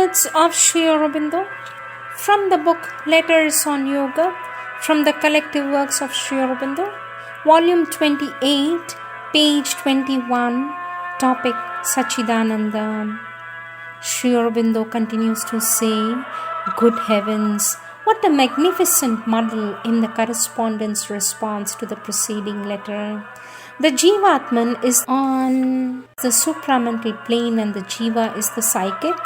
Words of Sri Aurobindo from the book Letters on Yoga from the collective works of Sri Aurobindo, volume 28, page 21, topic Sachidananda. Sri Aurobindo continues to say, good heavens, what a magnificent muddle in the correspondence response to the preceding letter. The Jivatman is on the supramental plane and the Jiva is the psychic.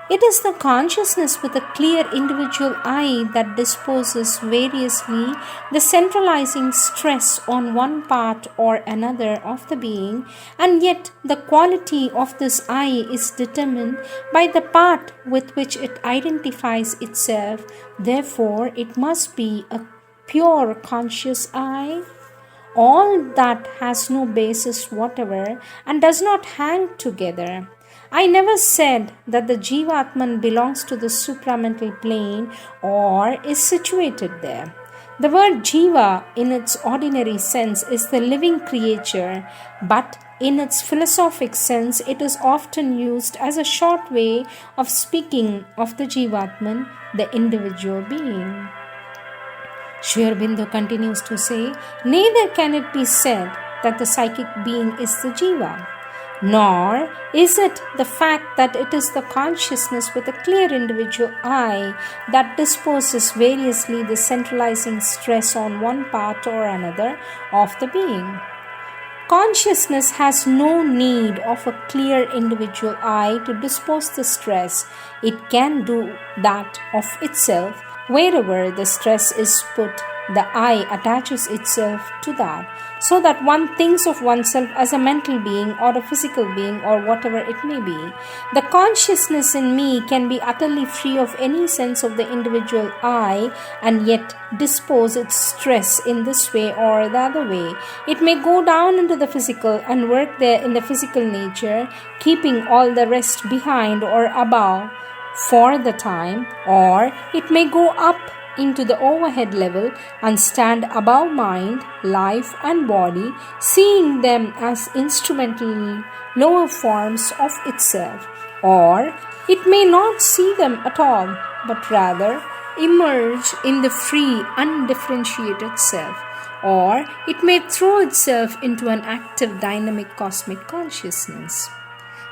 It is the consciousness with a clear individual I that disposes variously the centralizing stress on one part or another of the being, and yet the quality of this I is determined by the part with which it identifies itself. Therefore, it must be a pure conscious I. All that has no basis whatever and does not hang together. I never said that the Jivatman belongs to the supramental plane or is situated there. The word Jiva in its ordinary sense is the living creature, but in its philosophic sense it is often used as a short way of speaking of the Jivatman, the individual being. Sri Aurobindo continues to say, neither can it be said that the psychic being is the Jiva, nor is it the fact that it is the consciousness with a clear individual I that disposes variously the centralizing stress on one part or another of the being. Consciousness has no need of a clear individual I to dispose the stress. It can do that of itself. Wherever the stress is put, the I attaches itself to that, so that one thinks of oneself as a mental being or a physical being or whatever it may be. The consciousness in me can be utterly free of any sense of the individual I and yet dispose its stress in this way or the other way. It may go down into the physical and work there in the physical nature, keeping all the rest behind or above for the time, or it may go up into the overhead level and stand above mind, life and body, seeing them as instrumental lower forms of itself, or it may not see them at all, but rather emerge in the free, undifferentiated self, or it may throw itself into an active, dynamic cosmic consciousness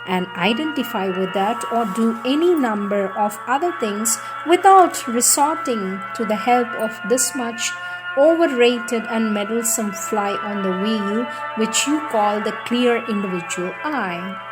and identify with that or do any number of other things without resorting to the help of this much overrated and meddlesome fly on the wheel which you call the clear individual I.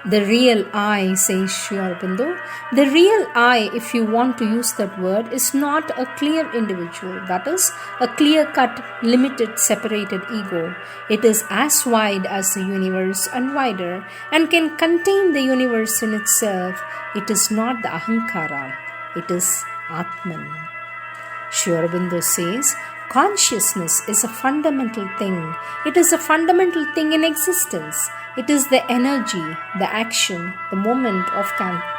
The real I, says Sri Aurobindo, the real I, if you want to use that word, is not a clear individual, that is, a clear-cut, limited, separated ego. It is as wide as the universe and wider, and can contain the universe in itself. It is not the Ahankara, it is Atman. Sri Aurobindo says, consciousness is a fundamental thing. It is a fundamental thing in existence. It is the energy, the action, the moment of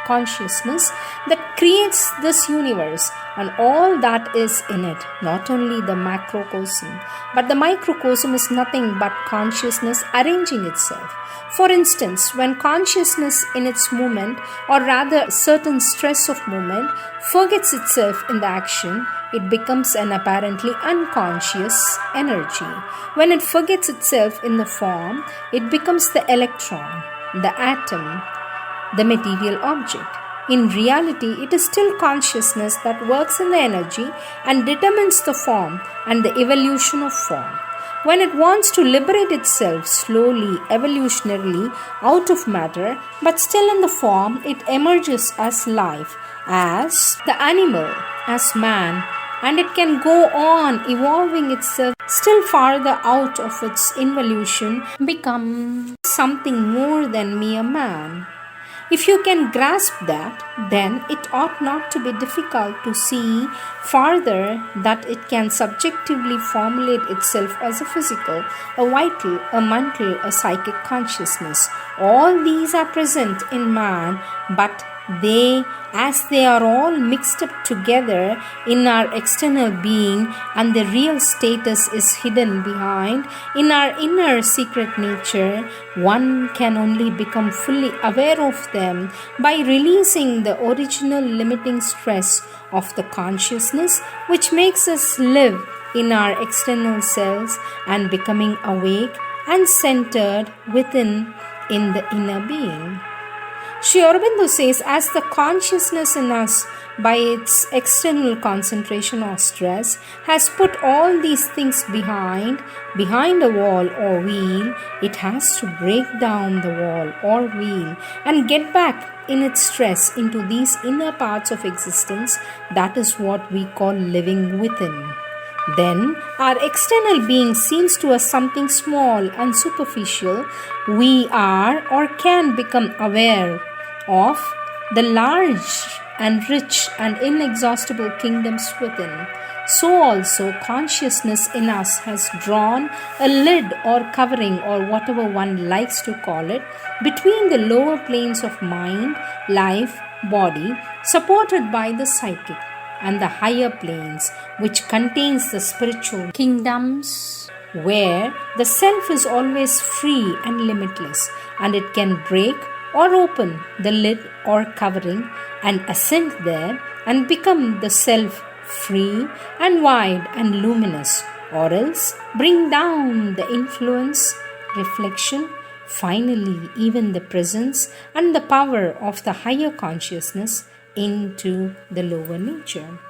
consciousness that creates this universe and all that is in it, not only the macrocosm, but the microcosm is nothing but consciousness arranging itself. For instance, when consciousness in its movement, or rather certain stress of movement, forgets itself in the action, it becomes an apparently unconscious energy. When it forgets itself in the form, it becomes the electron, the atom, the material object. In reality, it is still consciousness that works in the energy and determines the form and the evolution of form. When it wants to liberate itself slowly, evolutionarily out of matter, but still in the form, it emerges as life, as the animal, as man, and it can go on evolving itself still farther out of its involution, become something more than mere man. If you can grasp that, then it ought not to be difficult to see farther that it can subjectively formulate itself as a physical, a vital, a mental, a psychic consciousness. All these are present in man, but They are all mixed up together in our external being, and the real status is hidden behind in our inner secret nature, one can only become fully aware of them by releasing the original limiting stress of the consciousness which makes us live in our external selves, and becoming awake and centered within in the inner being. Sri Aurobindo says, as the consciousness in us, by its external concentration or stress, has put all these things behind a wall or wheel, it has to break down the wall or wheel and get back in its stress into these inner parts of existence. That is what we call living within. Then our external being seems to us something small and superficial. We are or can become aware of the large and rich and inexhaustible kingdoms within. So also consciousness in us has drawn a lid or covering, or whatever one likes to call it, between the lower planes of mind, life, body, supported by the psychic, and the higher planes, which contains the spiritual kingdoms, where the self is always free and limitless, and it can break or open the lid or covering and ascend there and become the self free and wide and luminous, or else bring down the influence, reflection, finally even the presence and the power of the higher consciousness into the lower nature.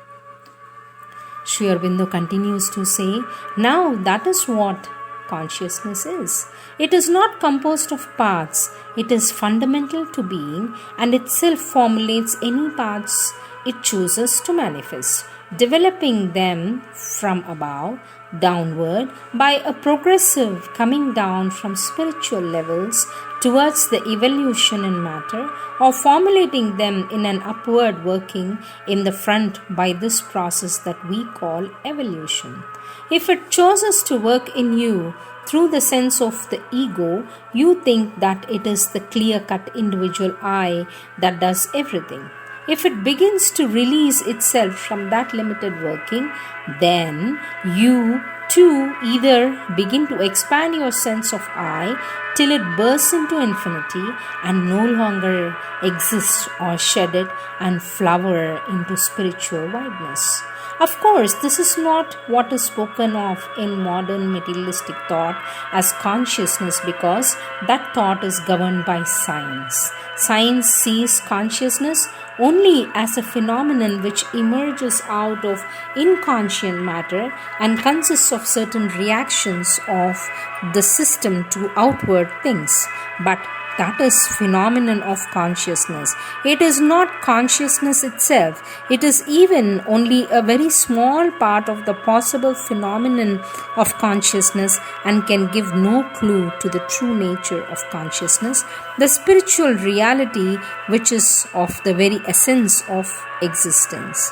Sri Aurobindo continues to say, now that is what consciousness is. It is not composed of parts. It is fundamental to being, and itself formulates any parts it chooses to manifest, developing them from above downward by a progressive coming down from spiritual levels towards the evolution in matter, or formulating them in an upward working in the front by this process that we call evolution. If it chooses to work in you through the sense of the ego, you think that it is the clear-cut individual I that does everything. If it begins to release itself from that limited working, then you too either begin to expand your sense of I till it bursts into infinity and no longer exists, or shed it and flower into spiritual wideness. Of course, this is not what is spoken of in modern materialistic thought as consciousness, because that thought is governed by science. Science sees consciousness only as a phenomenon which emerges out of inconscient matter and consists of certain reactions of the system to outward things. But that is phenomenon of consciousness. It is not consciousness itself. It is even only a very small part of the possible phenomenon of consciousness, and can give no clue to the true nature of consciousness, the spiritual reality which is of the very essence of existence.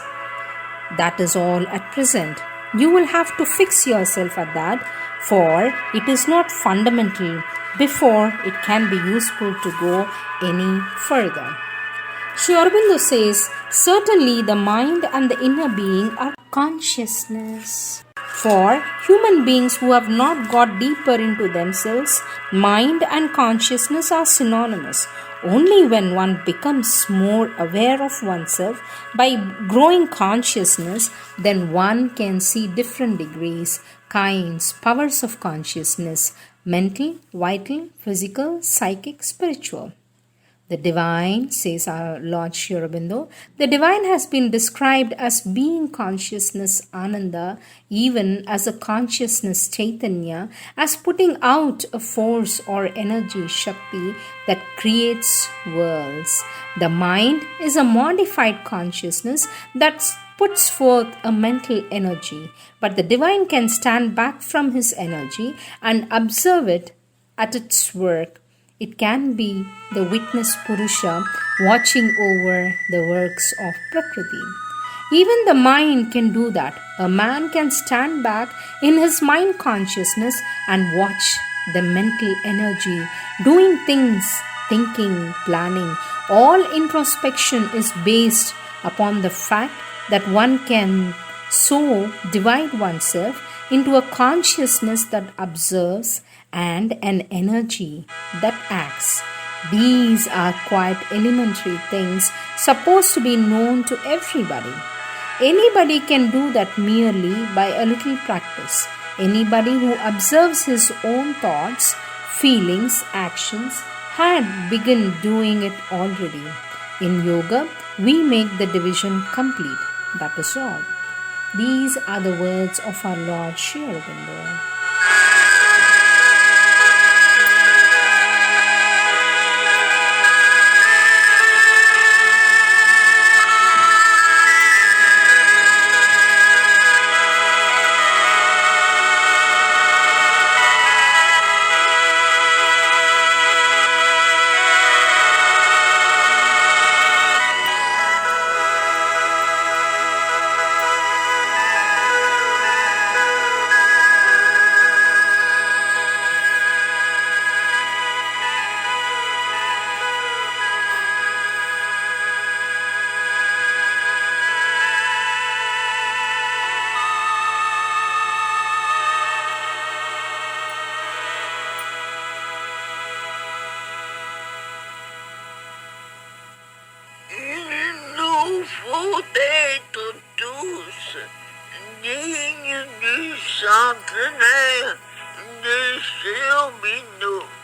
That is all at present. You will have to fix yourself at that, for it is not fundamental before it can be useful to go any further. Sri Aurobindo says, certainly the mind and the inner being are consciousness. For human beings who have not got deeper into themselves, mind and consciousness are synonymous. Only when one becomes more aware of oneself by growing consciousness, then one can see different degrees, kinds, powers of consciousness: mental, vital, physical, psychic, spiritual. The divine, says our Lord Sri Aurobindo, the divine has been described as being consciousness Ananda, even as a consciousness Chaitanya, as putting out a force or energy Shakti that creates worlds. The mind is a modified consciousness that puts forth a mental energy, but the divine can stand back from his energy and observe it at its work. It can be the witness Purusha watching over the works of Prakriti. Even the mind can do that. A man can stand back in his mind consciousness and watch the mental energy doing things thinking, planning, all introspection is based upon the fact that one can so divide oneself into a consciousness that observes and an energy that acts. These are quite elementary things supposed to be known to everybody. Anybody can do that merely by a little practice. Anybody who observes his own thoughts, feelings, actions had begun doing it already. In yoga, we make the division complete. That is all. These are the words of our Lord Sri Aurobindo. Potato tous, digne du centenaire de Aurobindo.